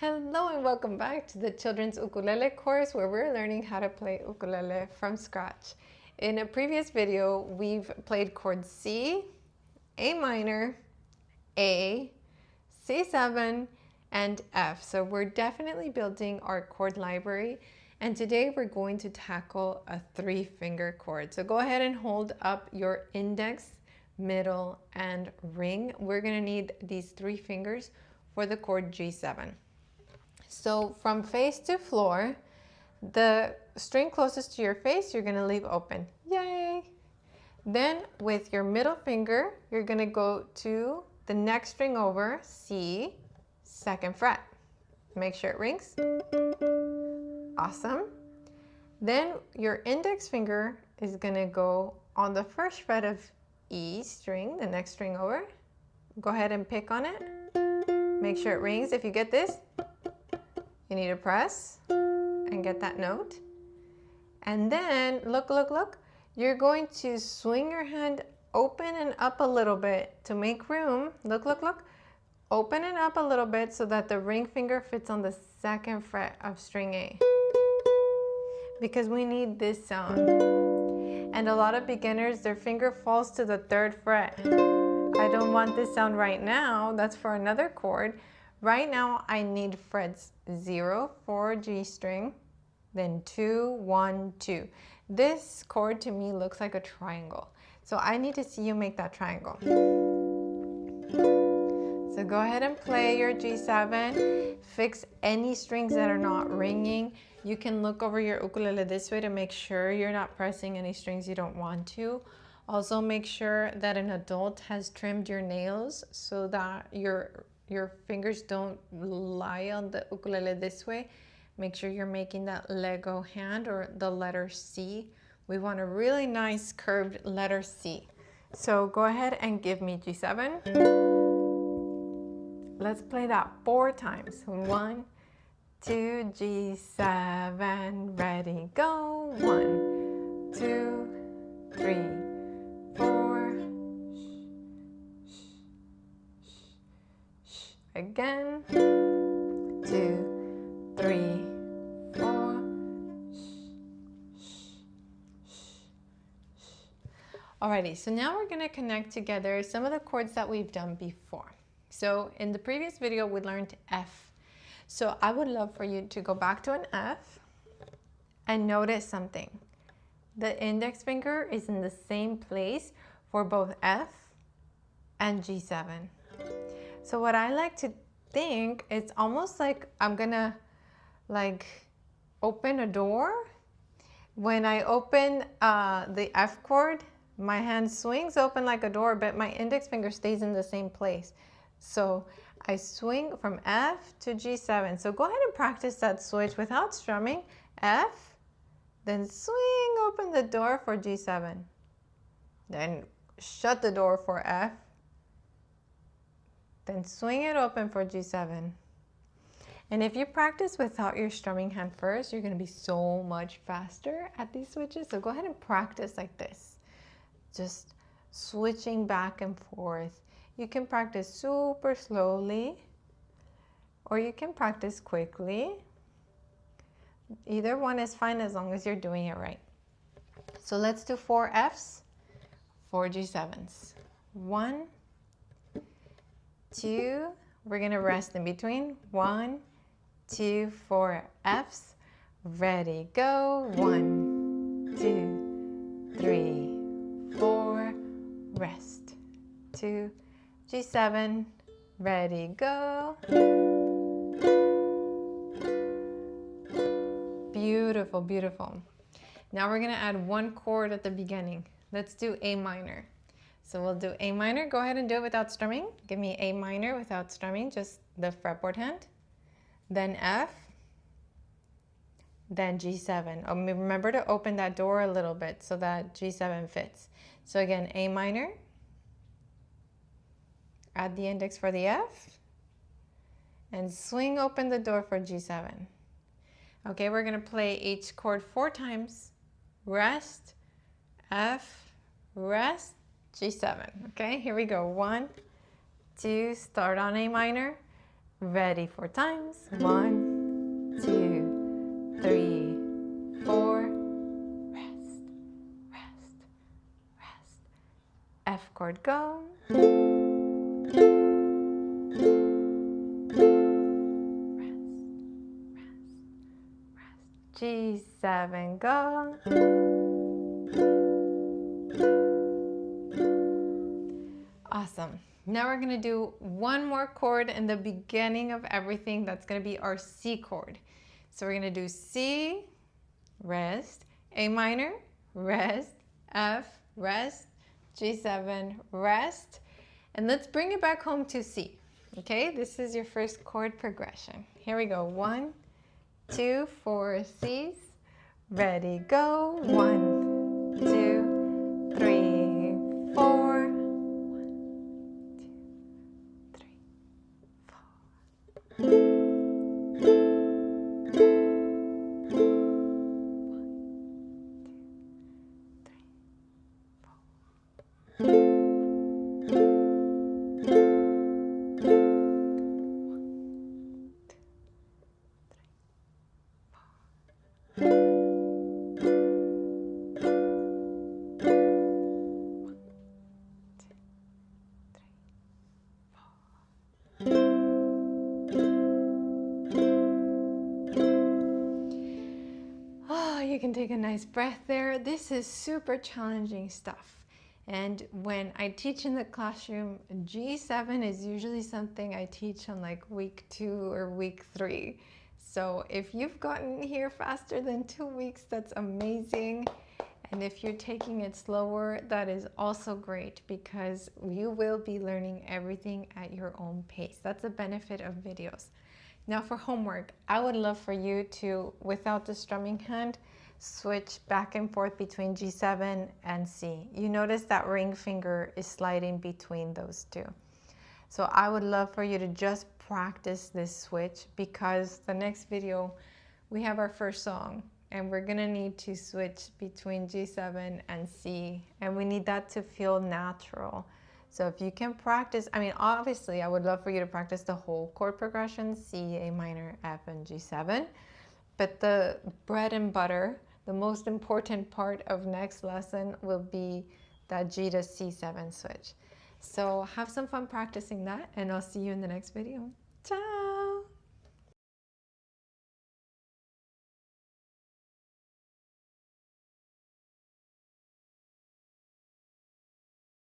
Hello and welcome back to the children's ukulele course where we're learning how to play ukulele from scratch. In a previous video, we've played chord C, A minor, A, C7, and F. So we're definitely building our chord library. And today we're going to tackle a 3-finger chord. So go ahead and hold up your index, middle, and ring. We're gonna need these 3 fingers for the chord G7. So from face to floor, the string closest to your face, you're gonna leave open. Yay! Then with your middle finger, you're gonna go to the next string over, C, 2nd fret. Make sure it rings. Awesome. Then your index finger is gonna go on the 1st fret of E string, the next string over. Go ahead and pick on it. Make sure it rings. If you get this, you need to press and get that note. And then, look, you're going to swing your hand open and up a little bit to make room. Look. Open and up a little bit so that the ring finger fits on the 2nd fret of string A. Because we need this sound. And a lot of beginners, their finger falls to the 3rd fret. I don't want this sound right now. That's for another chord. Right now, I need frets 0 for G string, then 2, 1, 2. This chord to me looks like a triangle. So I need to see you make that triangle. So go ahead and play your G7. Fix any strings that are not ringing. You can look over your ukulele this way to make sure you're not pressing any strings you don't want to. Also make sure that an adult has trimmed your nails so that your fingers don't lie on the ukulele this way. Make sure you're making that Lego hand or the letter C. We want a really nice curved letter C. So go ahead and give me G7. Let's play that 4 times. 1, 2, G7, ready, go. 1, 2, 3, 4. Again, 2, 3, 4. Alrighty, so now we're going to connect together some of the chords that we've done before. So in the previous video, we learned F. So I would love for you to go back to an F and notice something. The index finger is in the same place for both F and G7. So what I like to think, it's almost like I'm gonna open a door. When I open the F chord, my hand swings open like a door, but my index finger stays in the same place. So I swing from F to G7. So go ahead and practice that switch without strumming. F, then swing open the door for G7. Then shut the door for F. Then swing it open for G7. And if you practice without your strumming hand first, you're going to be so much faster at these switches. So go ahead and practice like this. Just switching back and forth. You can practice super slowly, or you can practice quickly. Either one is fine as long as you're doing it right. So let's do 4 Fs, 4 G7s. 1, 2, we're going to rest in between. 1, 2, 4 Fs. Ready, go. 1, 2, 3, 4. Rest. 2, G7. Ready, go. Beautiful, beautiful. Now we're going to add 1 chord at the beginning. Let's do A minor. So we'll do A minor. Go ahead and do it without strumming. Give me A minor without strumming, just the fretboard hand. Then F. Then G7. Oh, remember to open that door a little bit so that G7 fits. So again, A minor. Add the index for the F. And swing open the door for G7. Okay, we're going to play each chord 4 times. Rest, F, rest, G7. Okay, here we go. 1, 2, start on A minor. Ready 4 times. 1, 2, 3, 4. Rest, rest, rest. F chord, go. G7, go. Awesome. Now we're going to do one more chord in the beginning of everything. That's going to be our C chord. So we're going to do C, rest, A minor, rest, F, rest, G7, rest. And let's bring it back home to C. Okay, this is your first chord progression. Here we go. 1, 2, 4 C's. Ready, go. 1, 2, 3, 4. 1, 2, 3, 4. 1, 2, 3, 4. You can take a nice breath there. This is super challenging stuff. And when I teach in the classroom, G7 is usually something I teach on like week 2 or week 3. So if you've gotten here faster than 2 weeks, that's amazing. And if you're taking it slower, that is also great because you will be learning everything at your own pace. That's the benefit of videos. Now for homework, I would love for you to, without the strumming hand, switch back and forth between G7 and C. You notice that ring finger is sliding between those two. So I would love for you to just practice this switch because the next video, we have our first song and we're gonna need to switch between G7 and C, and we need that to feel natural. So if you can practice, I mean, obviously I would love for you to practice the whole chord progression, C, A minor, F, and G7. But the bread and butter, the most important part of next lesson will be that G to C7 switch. So have some fun practicing that, and I'll see you in the next video. Ciao!